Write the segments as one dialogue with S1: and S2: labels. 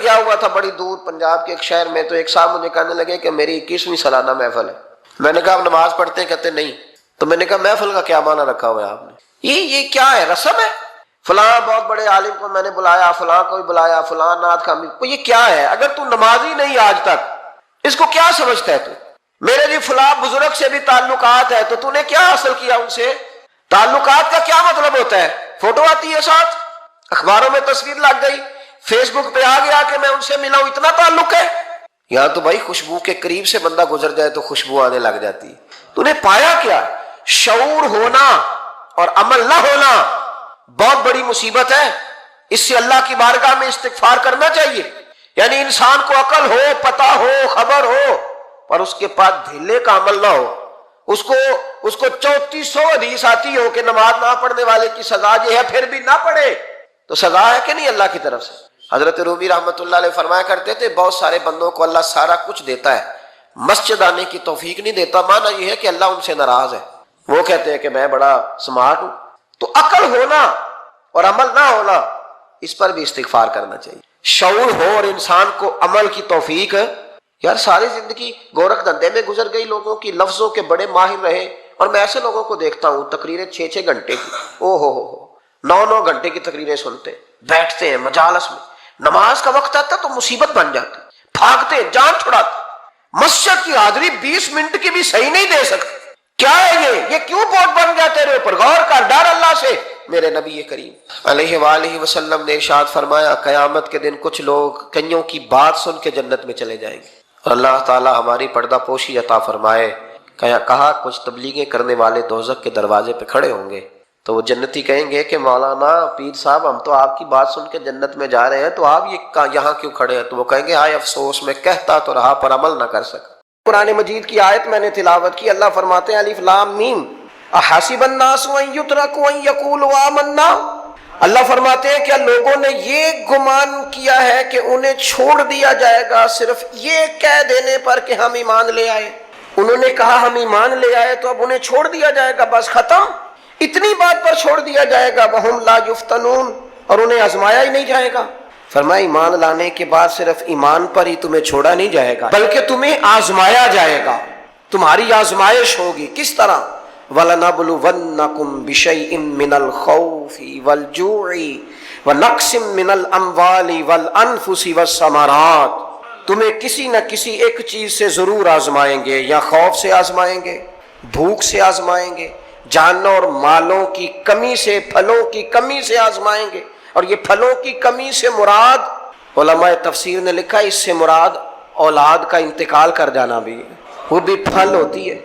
S1: گیا ہوا تھا بڑی دور پنجاب کے ایک شہر میں، تو ایک صاحب مجھے کہنے لگے کہ میری 21ویں سالانہ محفل ہے۔ میں نے کہا آپ نماز پڑھتے ہیں؟ کہتے نہیں۔ تو میں نے کہا محفل کا کیا معنی رکھا ہوا ہے آپ نے؟ یہ کیا ہے، رسم ہے؟ فلاں بہت بڑے عالم کو میں نے بلایا، فلاں کو بھی بلایا، فلاں نعت خامی کو، یہ کیا ہے؟ اگر تو نمازی نہیں آج تک، اس کو کیا سمجھتا ہے تو؟ میرے جی فلاں بزرگ سے بھی تعلقات ہے، تو نے کیا حاصل کیا ان سے؟ تعلقات کا کیا مطلب ہوتا ہے؟ فوٹو آتی ہے ساتھ، اخباروں میں تصویر لگ گئی، فیس بک پہ آ گیا کہ میں ان سے ملا ہوں، اتنا تعلق ہے؟ یہاں تو بھائی خوشبو کے قریب سے بندہ گزر جائے تو خوشبو آنے لگ جاتی ہے۔ تو نے پایا کیا؟ شعور ہونا اور عمل نہ ہونا بہت بڑی مصیبت ہے۔ اس سے اللہ کی بارگاہ میں استغفار کرنا چاہیے۔ یعنی انسان کو عقل ہو، پتہ ہو، خبر ہو، پر اس کے پاس دھیلے کا عمل نہ ہو۔ اس کو 3400 حدیث آتی ہو کہ نماز نہ پڑھنے والے کی سزا یہ ہے، پھر بھی نہ پڑھے تو سزا ہے کہ نہیں اللہ کی طرف سے؟ حضرت رومی رحمۃ اللہ علیہ فرمایا کرتے تھے بہت سارے بندوں کو اللہ سارا کچھ دیتا ہے، مسجد آنے کی توفیق نہیں دیتا۔ معنی یہ ہے کہ اللہ ان سے ناراض ہے، وہ کہتے ہیں کہ میں بڑا سمارٹ ہوں۔ تو عقل ہونا اور عمل نہ ہونا، اس پر بھی استغفار کرنا چاہیے۔ شعور ہو اور انسان کو عمل کی توفیق۔ یار ساری زندگی گورکھ دھندے میں گزر گئی لوگوں کی، لفظوں کے بڑے ماہر رہے، اور میں ایسے لوگوں کو دیکھتا ہوں تقریریں 6 گھنٹے کی، او ہو 9 گھنٹے کی تقریریں سنتے بیٹھتے ہیں مجالس میں، نماز کا وقت آتا تو مصیبت بن جاتی، بھاگتے جان چھڑاتے، مسجد کی حاضری 20 منٹ کی بھی صحیح نہیں دے سکتے۔ کیا ہے یہ کیوں بوجھ بن گیا تیرے اوپر؟ غور کر، ڈر اللہ سے۔ میرے نبی کریم علیہ وآلہ وسلم نے ارشاد فرمایا قیامت کے دن کچھ لوگ کئیوں کی بات سن کے جنت میں چلے جائیں گے، اور اللہ تعالی ہماری پردہ پوشی عطا فرمائے۔ کہا کچھ تبلیغیں کرنے والے دوزخ کے دروازے پہ کھڑے ہوں گے تو وہ جنتی کہیں گے کہ مولانا پیر صاحب ہم تو آپ کی بات سن کے جنت میں جا رہے ہیں، تو آپ یہاں کیوں کھڑے ہیں؟ تو وہ کہیں گے ہائے افسوس، میں کہتا تو رہا پر عمل نہ کر سکا۔ قرآن مجید کی آیت میں نے تلاوت کی، اللہ فرماتے ہیں الف لام میم احسب الناس ان یترکوا ان یقولوا آمنا۔ اللہ فرماتے ہیں کہ لوگوں نے یہ گمان کیا ہے کہ انہیں چھوڑ دیا جائے گا صرف یہ کہہ دینے پر کہ ہم ایمان لے آئے۔ انہوں نے کہا ہم ایمان لے آئے تو اب انہیں چھوڑ دیا جائے گا، بس ختم، اتنی بات پر چھوڑ دیا جائے گا۔ وہم لا یفتنون، اور انہیں آزمایا ہی نہیں جائے گا۔ فرمایا ایمان لانے کے بعد صرف ایمان پر ہی تمہیں چھوڑا نہیں جائے گا بلکہ تمہیں آزمایا جائے گا، تمہاری آزمائش ہوگی۔ کس طرح؟ وَلَنَبْلُوَنَّكُمْ بِشَيْءٍ مِّنَ الْخَوْفِ وَالْجُوعِ وَنَقْصٍ مِّنَ الْأَمْوَالِ وَالْأَنفُسِ وَالثَّمَرَاتِ، تمہیں کسی نہ کسی ایک چیز سے ضرور آزمائیں گے، یا خوف سے آزمائیں گے، بھوک سے آزمائیں گے، جانوں اور مالوں کی کمی سے، پھلوں کی کمی سے آزمائیں گے۔ اور یہ پھلوں کی کمی سے مراد، علماء تفسیر نے لکھا اس سے مراد اولاد کا انتقال کر جانا بھی ہے، وہ بھی پھل ہوتی ہے۔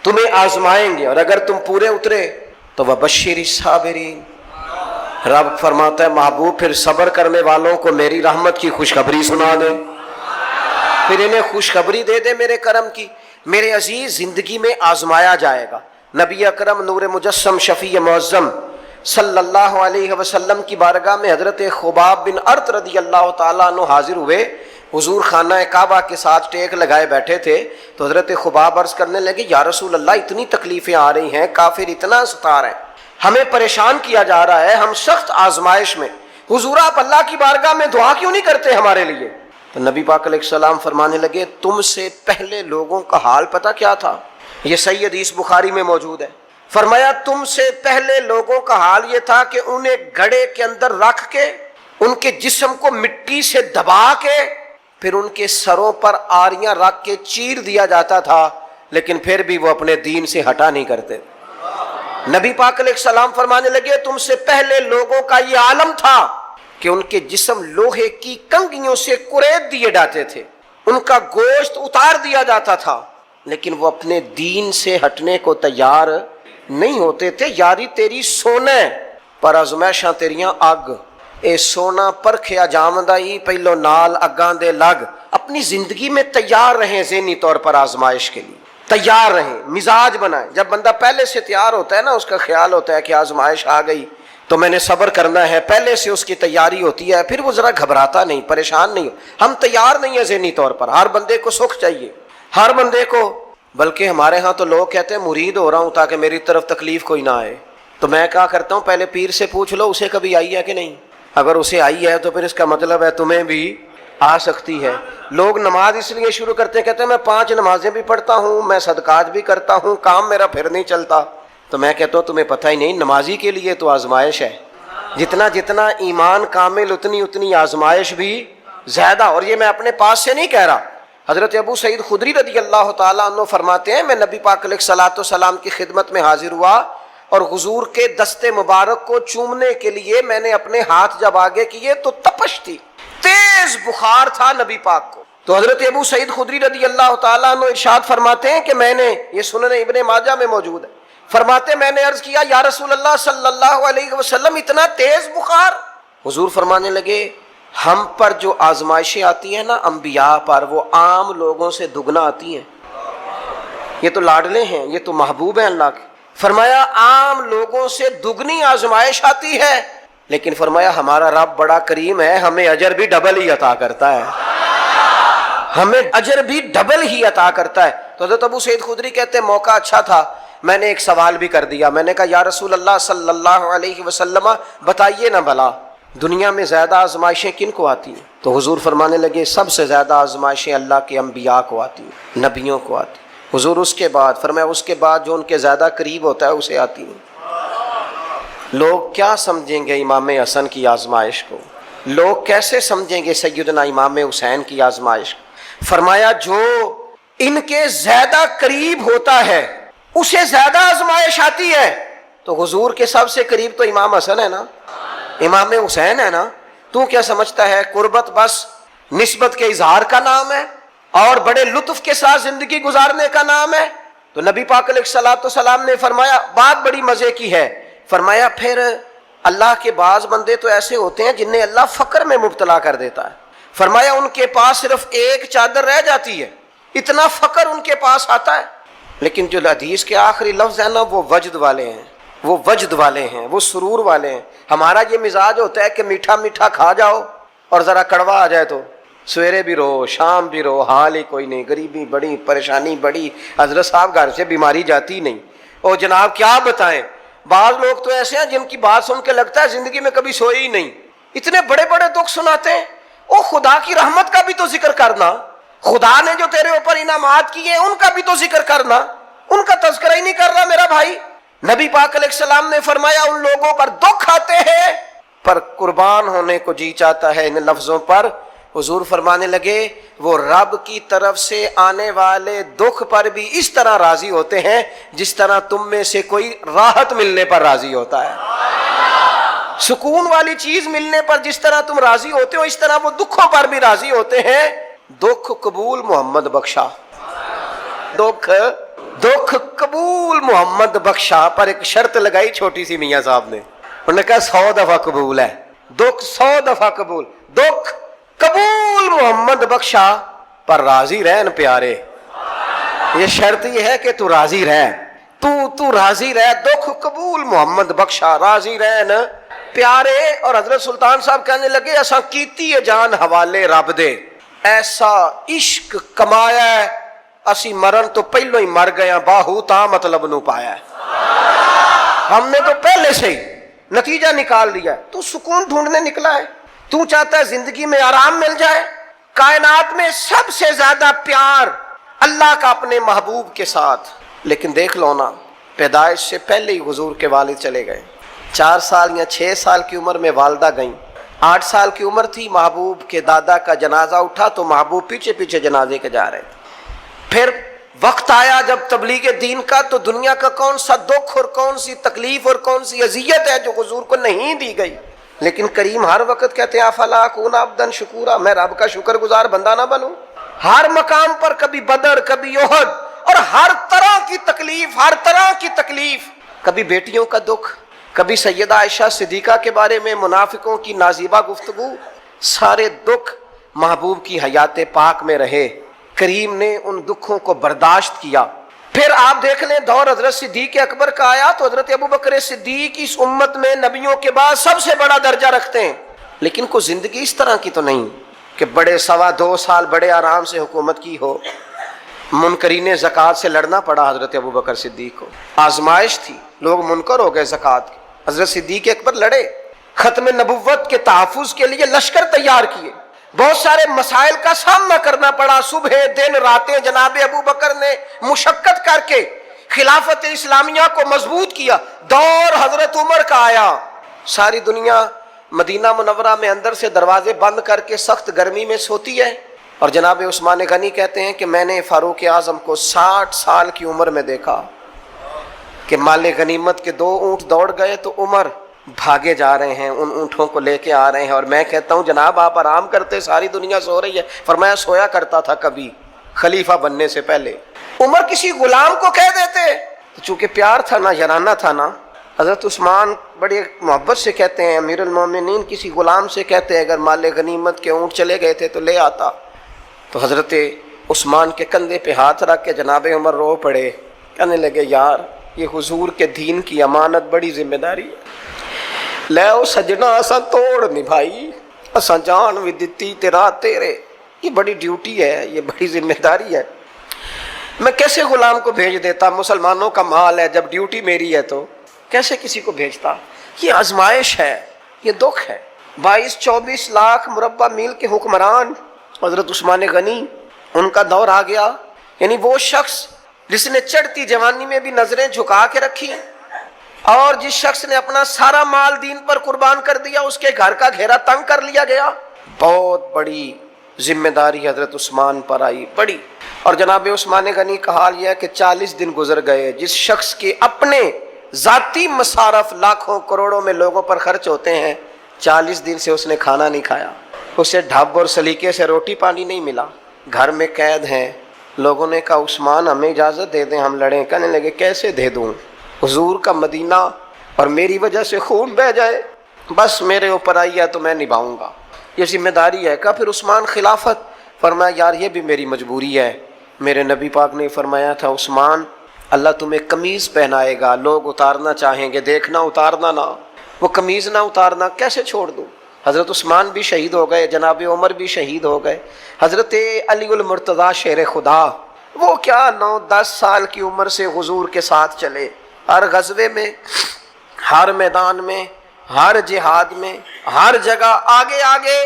S1: تمہیں آزمائیں گے اور اگر تم پورے اترے تو وَبَشِّرِ الصَّابِرِينَ، رب فرماتا ہے محبوب پھر صبر کرنے والوں کو میری رحمت کی خوشخبری سنا دے، پھر انہیں خوشخبری دے دے میرے کرم کی۔ میرے عزیز زندگی میں آزمایا جائے گا۔ نبی اکرم نور مجسم شفیع معظم صلی اللہ علیہ وسلم کی بارگاہ میں حضرت خباب بن ارت رضی اللہ تعالیٰ عنہ حاضر ہوئے، حضور خانہ کعبہ کے ساتھ ٹیک لگائے بیٹھے تھے، تو حضرت خباب عرض کرنے لگے یا رسول اللہ اتنی تکلیفیں آ رہی ہیں، کافر اتنا ستا رہے ہیں، ہمیں پریشان کیا جا رہا ہے، ہم سخت آزمائش میں، حضور آپ اللہ کی بارگاہ میں دعا کیوں نہیں کرتے ہمارے لیے؟ تو نبی پاک علیہ السلام فرمانے لگے تم سے پہلے لوگوں کا حال پتہ کیا تھا؟ یہ صحیح حدیث بخاری میں موجود ہے۔ فرمایا تم سے پہلے لوگوں کا حال یہ تھا کہ انہیں گھڑے کے اندر رکھ کے ان کے جسم کو مٹی سے دبا کے پھر ان کے سروں پر آریاں رکھ کے چیر دیا جاتا تھا، لیکن پھر بھی وہ اپنے دین سے ہٹا نہیں کرتے۔ نبی پاک علیہ السلام فرمانے لگے تم سے پہلے لوگوں کا یہ عالم تھا کہ ان کے جسم لوہے کی کنگھیوں سے کریت دیے جاتے تھے، ان کا گوشت اتار دیا جاتا تھا، لیکن وہ اپنے دین سے ہٹنے کو تیار نہیں ہوتے تھے۔ یاری تیری سونا پر ازمائشاں تیریاں اگ، اے سونا پرکھیا جامدائی پہلو نال اگاں دے لگ۔ اپنی زندگی میں تیار رہیں، ذہنی طور پر آزمائش کے لیے تیار رہیں، مزاج بنائیں۔ جب بندہ پہلے سے تیار ہوتا ہے نا، اس کا خیال ہوتا ہے کہ آزمائش آ گئی تو میں نے صبر کرنا ہے، پہلے سے اس کی تیاری ہوتی ہے، پھر وہ ذرا گھبراتا نہیں، پریشان نہیں۔ ہم تیار نہیں ہیں ذہنی طور پر۔ ہر بندے کو سکھ چاہیے، ہر بندے کو، بلکہ ہمارے ہاں تو لوگ کہتے ہیں مرید ہو رہا ہوں تاکہ میری طرف تکلیف کوئی نہ آئے۔ تو میں کہا کرتا ہوں پہلے پیر سے پوچھ لو اسے کبھی آئی ہے کہ نہیں، اگر اسے آئی ہے تو پھر اس کا مطلب ہے تمہیں بھی آ سکتی ہے۔ لوگ نماز اس لیے شروع کرتے ہیں، کہتے ہیں میں 5 نمازیں بھی پڑھتا ہوں، میں صدقات بھی کرتا ہوں، کام میرا پھر نہیں چلتا۔ تو میں کہتا ہوں تمہیں پتہ ہی نہیں، نمازی کے لیے تو آزمائش ہے، جتنا جتنا ایمان کامل اتنی اتنی آزمائش بھی زیادہ۔ اور یہ میں اپنے پاس سے نہیں کہہ رہا، حضرت ابو سعید خدری رضی اللہ تعالیٰ عنہ فرماتے ہیں میں نبی پاک علیہ الصلوۃ والسلام کی خدمت میں حاضر ہوا اور حضور کے دست مبارک کو چومنے کے لیے میں نے اپنے ہاتھ جب آگے کیے تو تپش تھی، تیز بخار تھا نبی پاک کو۔ تو حضرت ابو سعید خدری رضی اللہ تعالیٰ عنہ ارشاد فرماتے ہیں کہ میں نے، یہ سنن ابن ماجہ میں موجود ہے، فرماتے میں نے عرض کیا یا رسول اللہ صلی اللہ علیہ وسلم اتنا تیز بخار؟ حضور فرمانے لگے ہم پر جو آزمائشیں آتی ہیں نا انبیاء پر، وہ عام لوگوں سے دگنا آتی ہیں۔ یہ تو لاڈلے ہیں، یہ تو محبوب ہیں اللہ کے۔ فرمایا عام لوگوں سے دگنی آزمائش آتی ہے، لیکن فرمایا ہمارا رب بڑا کریم ہے، ہمیں اجر بھی ڈبل ہی عطا کرتا ہے، ہمیں اجر بھی ڈبل ہی عطا کرتا ہے۔ تو حضرت ابو سعید خدری کہتے ہیں موقع اچھا تھا، میں نے ایک سوال بھی کر دیا، میں نے کہا یا رسول اللہ صلی اللہ علیہ وسلم بتائیے نا بھلا دنیا میں زیادہ آزمائشیں کن کو آتی ہیں؟ تو حضور فرمانے لگے سب سے زیادہ آزمائشیں اللہ کے انبیاء کو آتی ہیں، نبیوں کو آتی ہیں۔ حضور اس کے بعد فرمایا اس کے بعد جو ان کے زیادہ قریب ہوتا ہے اسے آتی ہیں۔ لوگ کیا سمجھیں گے امام حسن کی آزمائش کو؟ لوگ کیسے سمجھیں گے سیدنا امام حسین کی آزمائش کو؟ فرمایا جو ان کے زیادہ قریب ہوتا ہے اسے زیادہ آزمائش آتی ہے۔ تو حضور کے سب سے قریب تو امام حسن ہے نا، امام حسین ہے نا، تو کیا سمجھتا ہے قربت بس نسبت کے اظہار کا نام ہے اور بڑے لطف کے ساتھ زندگی گزارنے کا نام ہے؟ تو نبی پاک علیہ الصلوۃ والسلام نے فرمایا بات بڑی مزے کی ہے، فرمایا پھر اللہ کے بعض بندے تو ایسے ہوتے ہیں جنہیں اللہ فقر میں مبتلا کر دیتا ہے، فرمایا ان کے پاس صرف ایک چادر رہ جاتی ہے، اتنا فقر ان کے پاس آتا ہے، لیکن جو حدیث کے آخری لفظ ہیں نا وہ وجد والے ہیں، وہ وجد والے ہیں، وہ سرور والے ہیں۔ ہمارا یہ مزاج ہوتا ہے کہ میٹھا میٹھا کھا جاؤ اور ذرا کڑوا آ جائے تو سویرے بھی رو شام بھی رو، حال ہی کوئی نہیں، غریبی بڑی، پریشانی بڑی، حضرت صاحب گھر سے بیماری جاتی نہیں، اور جناب کیا بتائیں بعض لوگ تو ایسے ہیں جن کی بات سن کے لگتا ہے زندگی میں کبھی سوئے ہی نہیں، اتنے بڑے بڑے دکھ سناتے ہیں۔ او خدا کی رحمت کا بھی تو ذکر کرنا، خدا نے جو تیرے اوپر انعامات کیے ہیں ان کا بھی تو ذکر کرنا، ان کا تذکرہ ہی نہیں کر رہا میرا بھائی۔ نبی پاک علیہ السلام نے فرمایا ان لوگوں پر دکھ آتے ہیں پر قربان ہونے کو جی چاہتا ہے ان لفظوں پر۔ حضور فرمانے لگے وہ رب کی طرف سے آنے والے دکھ پر بھی اس طرح راضی ہوتے ہیں جس طرح تم میں سے کوئی راحت ملنے پر راضی ہوتا ہے، سکون والی چیز ملنے پر جس طرح تم راضی ہوتے ہو اس طرح وہ دکھوں پر بھی راضی ہوتے ہیں۔ دکھ قبول محمد بخشا، دکھ قبول محمد بخشا، پر ایک شرط لگائی چھوٹی سی میاں صاحب نے، انہوں نے کہا 100 دفعہ قبول ہے، دکھ 100 دفعہ قبول، دکھ قبول محمد بخشا پر راضی رہن پیارے، یہ شرط یہ ہے کہ تو راضی رہ، تو راضی رہ، دکھ قبول محمد بخشا، راضی رہن پیارے۔ اور حضرت سلطان صاحب کہنے لگے ایسا کیتی ہے جان حوالے رب دے، ایسا عشق کمایا ہے اسی مرن تو پہلو ہی مر گیا، باہو تا مطلب نو پایا ہے، ہم نے تو پہلے سے ہی نتیجہ نکال دیا ہے۔ تو سکون ڈھونڈنے نکلا ہے، تو چاہتا ہے زندگی میں آرام مل جائے۔ کائنات میں سب سے زیادہ پیار اللہ کا اپنے محبوب کے ساتھ، لیکن دیکھ لو نا پیدائش سے پہلے ہی حضور کے والد چلے گئے، 4 سال یا 6 سال کی عمر میں والدہ گئیں، 8 سال کی عمر تھی محبوب کے دادا کا جنازہ اٹھا تو محبوب پیچھے پیچھے جنازے کے جا رہے تھے۔ پھر وقت آیا جب تبلیغ دین کا، تو دنیا کا کون سا دکھ اور کون سی تکلیف اور کون سی اذیت ہے جو حضور کو نہیں دی گئی، لیکن کریم ہر وقت کہتے ہیں افلا اکون عبدا شکورا، میں رب کا شکر گزار بندہ نہ بنوں؟ ہر مقام پر کبھی بدر کبھی احد، اور ہر طرح کی تکلیف، ہر طرح کی تکلیف، کبھی بیٹیوں کا دکھ، کبھی سیدہ عائشہ صدیقہ کے بارے میں منافقوں کی نازیبہ گفتگو، سارے دکھ محبوب کی حیات پاک میں رہے، کریم نے ان دکھوں کو برداشت کیا۔ پھر آپ دیکھ لیں دور حضرت صدیق اکبر کا آیا تو حضرت ابوبکر صدیق اس امت میں نبیوں کے بعد سب سے بڑا درجہ رکھتے ہیں، لیکن کوئی زندگی اس طرح کی تو نہیں کہ بڑے 2.25 سال بڑے آرام سے حکومت کی ہو۔ منکرین زکوٰۃ سے لڑنا پڑا حضرت ابوبکر صدیق کو، آزمائش تھی، لوگ منکر ہو گئے زکوٰۃ کے، حضرت صدیق اکبر لڑے، ختم نبوت کے تحفظ کے لیے لشکر تیار کیے، بہت سارے مسائل کا سامنا کرنا پڑا، صبح دن راتیں جناب ابو بکر نے مشقت کر کے خلافت اسلامیہ کو مضبوط کیا۔ دور حضرت عمر کا آیا، ساری دنیا مدینہ منورہ میں اندر سے دروازے بند کر کے سخت گرمی میں سوتی ہے، اور جناب عثمان غنی کہتے ہیں کہ میں نے فاروق اعظم کو 60 سال کی عمر میں دیکھا کہ مال غنیمت کے 2 اونٹ دوڑ گئے تو عمر بھاگے جا رہے ہیں، ان اونٹوں کو لے کے آ رہے ہیں، اور میں کہتا ہوں جناب آپ آرام کرتے، ساری دنیا سو رہی ہے۔ فرمایا سویا کرتا تھا کبھی خلیفہ بننے سے پہلے۔ عمر کسی غلام کو کہہ دیتے، چونکہ پیار تھا نا، یارانہ تھا نا، حضرت عثمان بڑی محبت سے کہتے ہیں، امیر المومنین کسی غلام سے کہتے ہیں اگر مال غنیمت کے اونٹ چلے گئے تھے تو لے آتا، تو حضرت عثمان کے کندھے پہ ہاتھ رکھ کے جناب عمر رو پڑے، کہنے لگے یار یہ حضور کے دین کی امانت بڑی ذمہ داری ہے، لے او سجنا اساں توڑ نبھائی، اساں جان بھی دتی تیرا تیرے، یہ بڑی ڈیوٹی ہے، یہ بڑی ذمہ داری ہے، میں کیسے غلام کو بھیج دیتا، مسلمانوں کا مال ہے، جب ڈیوٹی میری ہے تو کیسے کسی کو بھیجتا۔ یہ آزمائش ہے، یہ دکھ ہے۔ 22-24 لاکھ مربع میل کے حکمران حضرت عثمان غنی، ان کا دور آ گیا، یعنی وہ شخص جس نے چڑھتی جوانی میں بھی نظریں جھکا کے رکھی، اور جس شخص نے اپنا سارا مال دین پر قربان کر دیا، اس کے گھر کا گھیرا تنگ کر لیا گیا۔ بہت بڑی ذمہ داری حضرت عثمان پر آئی، بڑی۔ اور جناب عثمان غنی کا حال یہ ہے کہ 40 دن گزر گئے، جس شخص کے اپنے ذاتی مصارف لاکھوں کروڑوں میں لوگوں پر خرچ ہوتے ہیں، 40 دن سے اس نے کھانا نہیں کھایا، اسے ڈھب اور سلیقے سے روٹی پانی نہیں ملا، گھر میں قید ہیں۔ لوگوں نے کہا عثمان ہمیں اجازت دے دیں ہم لڑیں، کہنے لگے کیسے دے دوں، حضور کا مدینہ اور میری وجہ سے خون بہہ جائے، بس میرے اوپر آئی ہے تو میں نبھاؤں گا، یہ ذمہ داری ہے۔ کہا پھر عثمان خلافت، فرمایا یار یہ بھی میری مجبوری ہے، میرے نبی پاک نے فرمایا تھا عثمان اللہ تمہیں قمیض پہنائے گا، لوگ اتارنا چاہیں گے، دیکھنا اتارنا نہ، وہ قمیض نہ اتارنا کیسے چھوڑ دوں۔ حضرت عثمان بھی شہید ہو گئے، جناب عمر بھی شہید ہو گئے، حضرت علی المرتضیٰ شیر خدا وہ کیا 9-10 سال کی عمر سے حضور کے ساتھ چلے، ہر غزوے میں، ہر میدان میں، ہر جہاد میں، ہر جگہ آگے آگے۔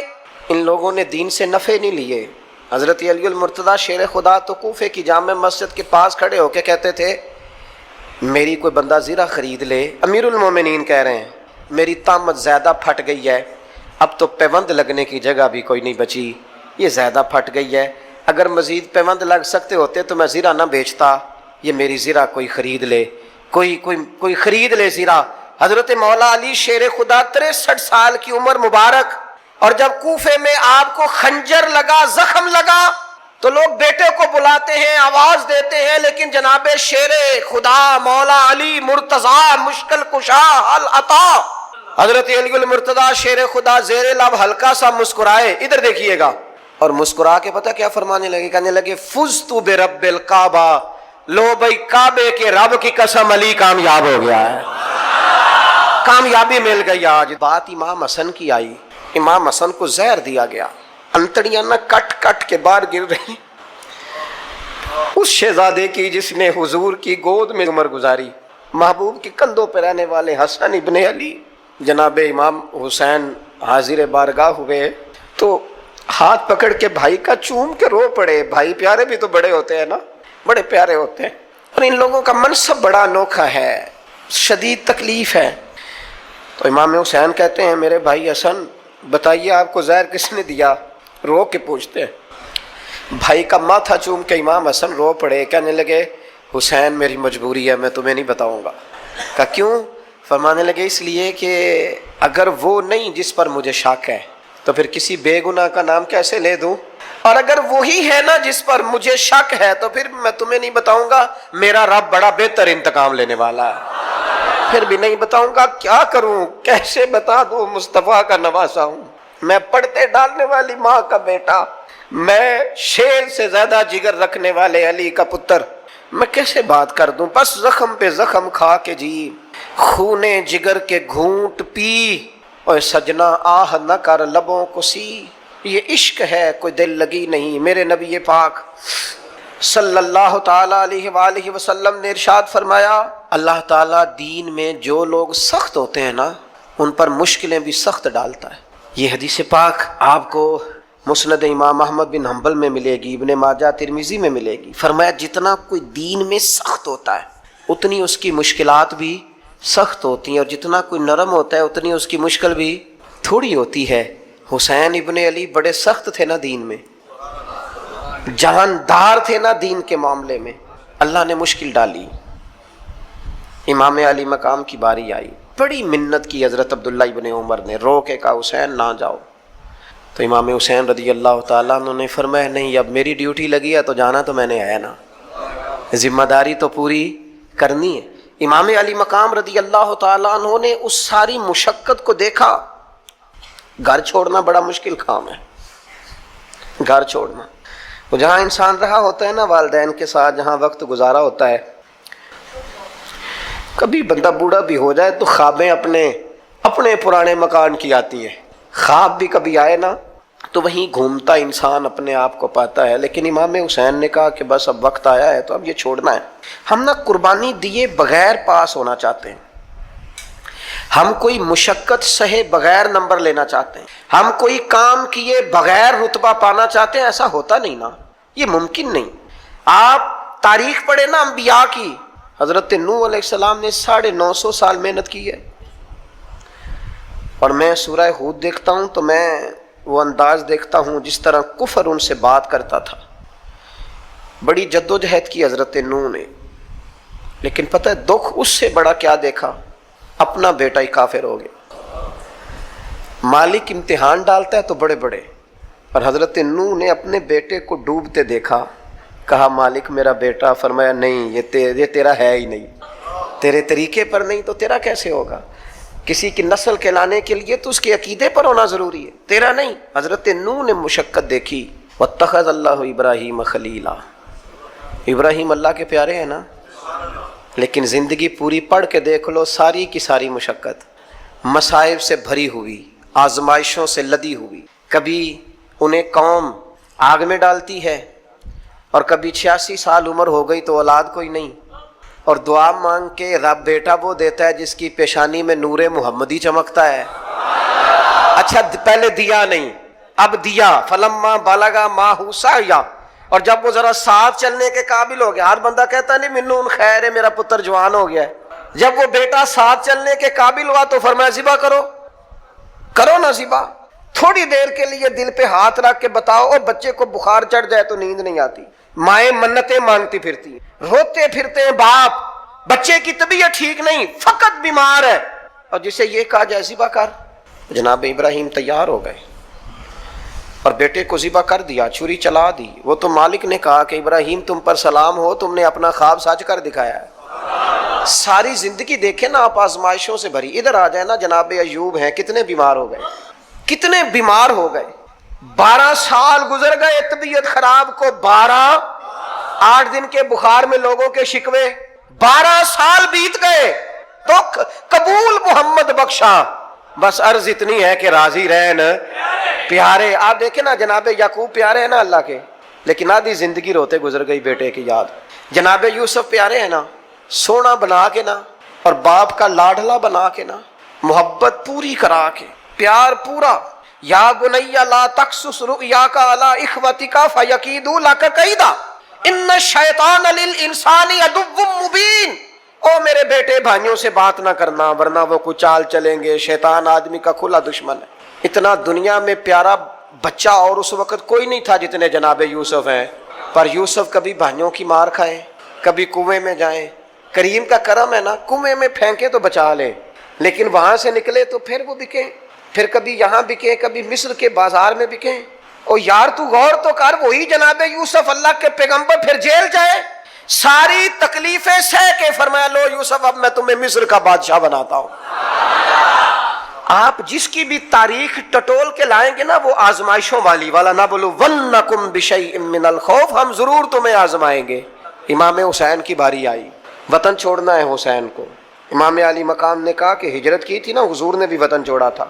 S1: ان لوگوں نے دین سے نفع نہیں لیے۔ حضرت علی المرتضیٰ شیر خدا تو کوفے کی جامع مسجد کے پاس کھڑے ہو کے کہتے تھے میری کوئی بندہ زیرہ خرید لے، امیر المومنین کہہ رہے ہیں میری طامت زیادہ پھٹ گئی ہے، اب تو پیوند لگنے کی جگہ بھی کوئی نہیں بچی، یہ زیادہ پھٹ گئی ہے، اگر مزید پیوند لگ سکتے ہوتے تو میں زیرہ نہ بیچتا، یہ میری زیرہ کوئی خرید لے، کوئی خرید لے زیرہ۔ حضرت مولا علی شیر خدا 63 سال کی عمر مبارک، اور جب کوفے میں آپ کو خنجر لگا، زخم لگا، تو لوگ بیٹے کو بلاتے ہیں، آواز دیتے ہیں، لیکن جناب شیر خدا مولا علی مرتضیٰ مشکل کشا حل عطا حضرت علی المرتضیٰ شیر خدا زیر لب ہلکا سا مسکرائے، ادھر دیکھیے گا، اور مسکرا کے پتہ کیا فرمانے لگے، کہنے لگے فزت برب الکعبہ، لو بھائی کعبے کے رب کی قسم علی کامیاب ہو گیا ہے، کامیابی مل گئی۔ آج بات امام حسن کی آئی، امام حسن کو زہر دیا گیا، انتڑیاں نہ کٹ کٹ کے باہر گر رہی، اس شہزادے کی جس نے حضور کی گود میں عمر گزاری، محبوب کے کندھوں پہ رہنے والے حسن ابن علی، جناب امام حسین حاضر بارگاہ ہوئے تو ہاتھ پکڑ کے بھائی کا چوم کے رو پڑے۔ بھائی پیارے بھی تو بڑے ہوتے ہیں نا، بڑے پیارے ہوتے ہیں، اور ان لوگوں کا منصب بڑا انوکھا ہے، شدید تکلیف ہے۔ تو امام حسین کہتے ہیں میرے بھائی حسن بتائیے آپ کو زہر کس نے دیا، رو کے پوچھتے ہیں۔ بھائی کا ماتھا چوم کے امام حسن رو پڑے، کہنے لگے حسین میری مجبوری ہے، میں تمہیں نہیں بتاؤں گا۔ کہا کیوں؟ فرمانے لگے اس لیے کہ اگر وہ نہیں جس پر مجھے شک ہے تو پھر کسی بے گناہ کا نام کیسے لے دوں، اور اگر وہی ہے نا جس پر مجھے شک ہے تو پھر میں تمہیں نہیں بتاؤں گا، میرا رب بڑا بہتر انتقام لینے والا ہے، پھر بھی نہیں بتاؤں گا، کیا کروں، کیسے بتا دوں، مصطفیٰ کا نواسا ہوں، میں پڑھتے ڈالنے والی ماں کا بیٹا، میں شیر سے زیادہ جگر رکھنے والے علی کا پتر، میں کیسے بات کر دوں، بس زخم پہ زخم کھا کے جی، خونے جگر کے گھونٹ پی، اور سجنا آہ نہ کر لبوں کو سی، یہ عشق ہے کوئی دل لگی نہیں۔ میرے نبی پاک صلی اللہ تعالی علیہ وآلہ وسلم نے ارشاد فرمایا اللہ تعالیٰ دین میں جو لوگ سخت ہوتے ہیں نا ان پر مشکلیں بھی سخت ڈالتا ہے۔ یہ حدیث پاک آپ کو مسند امام احمد بن حنبل میں ملے گی، ابن ماجہ ترمذی میں ملے گی۔ فرمایا جتنا کوئی دین میں سخت ہوتا ہے اتنی اس کی مشکلات بھی سخت ہوتی ہیں، اور جتنا کوئی نرم ہوتا ہے اتنی اس کی مشکل بھی تھوڑی ہوتی ہے۔ حسین ابن علی بڑے سخت تھے نا دین میں، جاندار تھے نا دین کے معاملے میں، اللہ نے مشکل ڈالی۔ امام علی مقام کی باری آئی، بڑی منت کی حضرت عبداللہ ابن عمر نے، رو کے کہا حسین نہ جاؤ۔ تو امام حسین رضی اللہ تعالیٰ عنہ نے فرمایا نہیں، اب میری ڈیوٹی لگی ہے تو جانا تو میں نے ہے نا، ذمہ داری تو پوری کرنی ہے۔ امام علی مقام رضی اللہ تعالیٰ عنہ نے اس ساری مشقت کو دیکھا۔ گھر چھوڑنا بڑا مشکل کام ہے، گھر چھوڑنا، وہ جہاں انسان رہا ہوتا ہے نا والدین کے ساتھ، جہاں وقت گزارا ہوتا ہے، کبھی بندہ بوڑھا بھی ہو جائے تو خوابیں اپنے پرانے مکان کی آتی ہے، خواب بھی کبھی آئے نا تو وہیں گھومتا انسان اپنے آپ کو پاتا ہے۔ لیکن امام حسین نے کہا کہ بس اب وقت آیا ہے تو اب یہ چھوڑنا ہے۔ ہم نہ قربانی دیے بغیر پاس ہونا چاہتے ہیں، ہم کوئی مشقت سہے بغیر نمبر لینا چاہتے ہیں، ہم کوئی کام کیے بغیر رتبہ پانا چاہتے ہیں، ایسا ہوتا نہیں نا، یہ ممکن نہیں۔ آپ تاریخ پڑھیں نا انبیاء کی، حضرت نوح علیہ السلام نے 950 سال محنت کی ہے، اور میں سورہ ہود دیکھتا ہوں تو میں وہ انداز دیکھتا ہوں جس طرح کفر ان سے بات کرتا تھا۔ بڑی جدوجہد کی حضرت نوح نے، لیکن پتہ ہے دکھ اس سے بڑا کیا دیکھا؟ اپنا بیٹا ہی کافر ہو گیا۔ مالک امتحان ڈالتا ہے تو بڑے بڑے، اور حضرت نوح نے اپنے بیٹے کو ڈوبتے دیکھا، کہا مالک میرا بیٹا، فرمایا نہیں یہ تیرا ہے ہی نہیں، تیرے طریقے پر نہیں تو تیرا کیسے ہوگا؟ کسی کی نسل کہلانے کے لیے تو اس کے عقیدے پر ہونا ضروری ہے، تیرا نہیں۔ حضرت نوح نے مشقت دیکھی۔ واتخذ اللہ ابراہیم خلیلا، ابراہیم اللہ کے پیارے ہیں نا، لیکن زندگی پوری پڑھ کے دیکھ لو، ساری کی ساری مشقت مصائب سے بھری ہوئی، آزمائشوں سے لدی ہوئی۔ کبھی انہیں قوم آگ میں ڈالتی ہے، اور کبھی 86 سال عمر ہو گئی تو اولاد کوئی نہیں، اور دعا مانگ کے رب بیٹا وہ دیتا ہے جس کی پیشانی میں نور محمدی چمکتا ہے۔ اچھا پہلے دیا نہیں، اب دیا، فلما بلغ معہ سعیا، اور جب وہ ذرا ساتھ چلنے کے قابل ہو گیا، ہر بندہ کہتا نہیں منون خیر ہے میرا پتر جوان ہو گیا ہے، جب وہ بیٹا ساتھ چلنے کے قابل ہوا تو فرمایا ذبح کرو نا ذبح۔ تھوڑی دیر کے لیے دل پہ ہاتھ رکھ کے بتاؤ، اور بچے کو بخار چڑھ جائے تو نیند نہیں آتی، مائیں منتیں مانگتی پھرتی ہیں، روتے پھرتے ہیں باپ، بچے کی طبیعت ٹھیک نہیں، فقط بیمار ہے، اور جسے یہ کہا جائے ذبح کر، جناب ابراہیم تیار ہو گئے اور بیٹے کو ذبح کر دیا، چھری چلا دی۔ وہ تو مالک نے کہا کہ ابراہیم تم پر سلام ہو، تم نے اپنا خواب سچ کر دکھایا ہے۔ ساری زندگی دیکھیں نا آپ آزمائشوں سے بھری۔ ادھر آ جائے نا، جناب ایوب ہیں، کتنے بیمار ہو گئے، کتنے بیمار ہو گئے، 12 سال گزر گئے طبیعت خراب کو، 8 دن کے بخار میں لوگوں کے شکوے، 12 سال بیت گئے تو قبول محمد بخشا، بس عرض اتنی ہے کہ راضی رہن پیارے۔ آپ دیکھیں نا جناب یعقوب پیارے ہیں نا اللہ کے، لیکن آدھی زندگی روتے گزر گئی بیٹے کی یاد۔ جناب یوسف پیارے ہیں نا، سونا بنا کے نا، اور باپ کا لاڈلا بنا کے نا، محبت پوری کرا کے، پیار پورا۔ یا بنی لا تقصص رؤیاک علی اخوتک فیکیدوا لک کیدا ان الشیطان للانسان عدو مبین۔ او میرے بیٹے بھائیوں سے بات نہ کرنا ورنہ وہ کچھ چال چلیں گے، شیطان آدمی کا کھلا دشمن ہے۔ اتنا دنیا میں پیارا بچہ اور اس وقت کوئی نہیں تھا جتنے جناب یوسف ہیں، پر یوسف کبھی بھائیوں کی مار کھائیں، کبھی کنویں میں جائیں، کریم کا کرم ہے نا، کنویں میں پھینکے تو بچا لیں، لیکن وہاں سے نکلے تو پھر وہ بکیں، پھر کبھی یہاں بکیں، کبھی مصر کے بازار میں بکیں۔ او یار تو غور تو کر، وہی جناب یوسف اللہ کے پیغمبر پھر جیل جائے، ساری تکلیفیں سہ کے فرمایا لو یوسف اب میں تمہیں مصر کا بادشاہ بناتا ہوں۔ آپ جس کی بھی تاریخ ٹٹول کے لائیں گے نا، وہ آزمائشوں والی والا نہ بولو وَنَّكُمْ بِشَيْءٍ مِّنَ الْخَوْفِ، ہم ضرور تمہیں آزمائیں گے۔ امام حسین کی باری آئی، وطن چھوڑنا ہے حسین کو۔ امام علی مقام نے کہا کہ ہجرت کی تھی نا، حضور نے بھی وطن چھوڑا تھا۔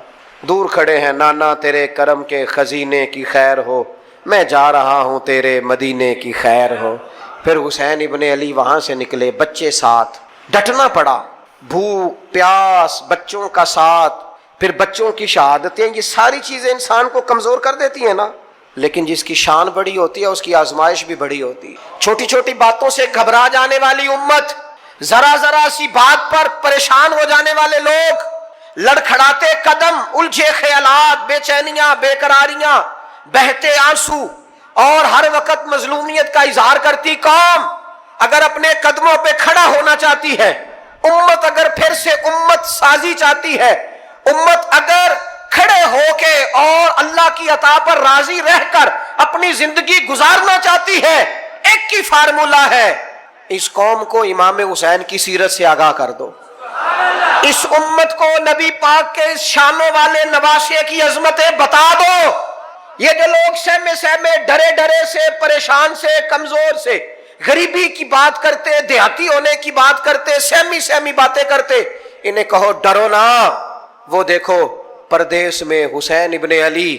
S1: دور کھڑے ہیں نانا تیرے کرم کے خزینے کی خیر ہو، میں جا رہا ہوں تیرے مدینے کی خیر ہو۔ پھر حسین ابن علی وہاں سے نکلے، بچے ساتھ، ڈٹنا پڑا، بھوک پیاس، بچوں کا ساتھ، پھر بچوں کی شہادتیں، یہ ساری چیزیں انسان کو کمزور کر دیتی ہیں نا۔ لیکن جس کی شان بڑی ہوتی ہے اس کی آزمائش بھی بڑی ہوتی ہے. چھوٹی چھوٹی باتوں سے گھبرا جانے والی امت، ذرا ذرا سی بات پر پریشان ہو جانے والے لوگ، لڑکھڑاتے قدم، الجھے خیالات، بے چینیاں، بے قراریاں، بہتے آنسو اور ہر وقت مظلومیت کا اظہار کرتی قوم اگر اپنے قدموں پہ کھڑا ہونا چاہتی ہے، امت اگر پھر سے امت سازی چاہتی ہے، امت اگر کھڑے ہو کے اور اللہ کی عطا پر راضی رہ کر اپنی زندگی گزارنا چاہتی ہے، ایک ہی فارمولہ ہے، اس قوم کو امام حسین کی سیرت سے آگاہ کر دو. اس امت کو نبی پاک کے شانوں والے نواشے کی عظمتیں بتا دو. یہ جو لوگ سہمے سہمے، ڈرے ڈرے سے، پریشان سے، کمزور سے، غریبی کی بات کرتے، دیہاتی ہونے کی بات کرتے، سہمی سہمی باتیں کرتے، انہیں کہو ڈرو نہ. وہ دیکھو پردیس میں حسین ابن علی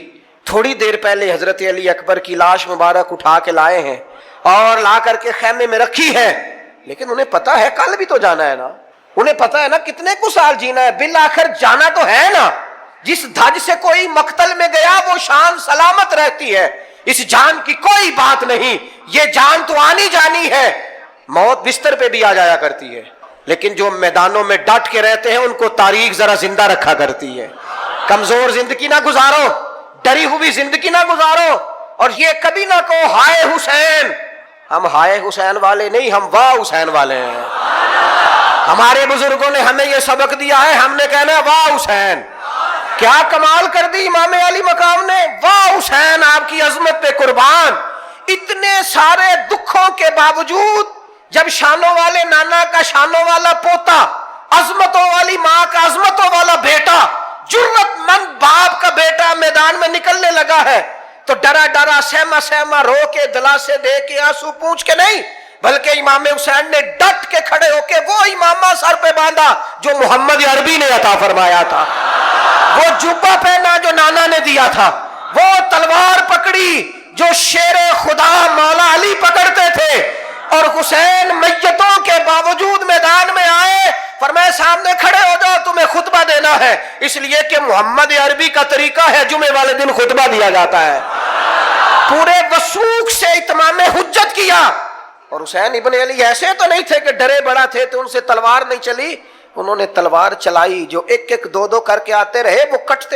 S1: تھوڑی دیر پہلے حضرت علی اکبر کی لاش مبارک اٹھا کے لائے ہیں اور لا کر کے خیمے میں رکھی ہے، لیکن انہیں پتا ہے کل بھی تو جانا ہے نا، انہیں پتا ہے نا کتنے کو سال جینا ہے، بالآخر جانا تو ہے نا. جس دھج سے کوئی مقتل میں گیا وہ شان سلامت رہتی ہے، اس جان کی کوئی بات نہیں، یہ جان تو آنی جانی ہے، موت بستر پہ بھی آ جایا کرتی ہے، لیکن جو میدانوں میں ڈٹ کے رہتے ہیں ان کو تاریخ ذرا زندہ رکھا کرتی ہے. کمزور زندگی نہ گزارو، ڈری ہوئی زندگی نہ گزارو، اور یہ کبھی نہ کہو ہائے حسین. ہم ہائے حسین والے نہیں، ہم واہ حسین والے ہیں. ہمارے بزرگوں نے ہمیں یہ سبق دیا ہے، ہم نے کہنا ہے واہ حسین. کیا کمال کر دی امام علی مقام نے، واہ حسین آپ کی عظمت پہ قربان. اتنے سارے دکھوں کے باوجود جب شانوں والے نانا کا شانوں والا پوتا، عظمتوں والی ماں کا عظمتوں والا بیٹا، جرت مند باپ کا بیٹا میدان میں نکلنے لگا ہے تو ڈرا ڈرا، سہما سہما، رو کے، دلاسے دے کے، آنسو پوچھ کے نہیں، بلکہ امام حسین نے ڈٹ کے کھڑے ہو کے وہ امامہ سر پہ باندھا جو محمد عربی نے عطا فرمایا تھا، وہ جبہ پہنا جو نانا نے دیا تھا، وہ تلوار پکڑی جو شیر خدا مولا علی پکڑتے تھے، اور حسین میتوں کے باوجود میدان میں آئے، فرمایا سامنے کھڑے ہو جاؤ، تمہیں خطبہ دینا ہے، اس لیے کہ محمد عربی کا طریقہ ہے جمعے والے دن خطبہ دیا جاتا ہے. پورے وثوق سے اتمام حجت کیا. اور حسین ابن علی ایسے تو نہیں تھے کہ ڈرے بڑا تھے تو ان سے تلوار نہیں چلی، انہوں نے تلوار چلائی، جو ایک ایک دو دو کر کے آتے رہے وہ کٹتے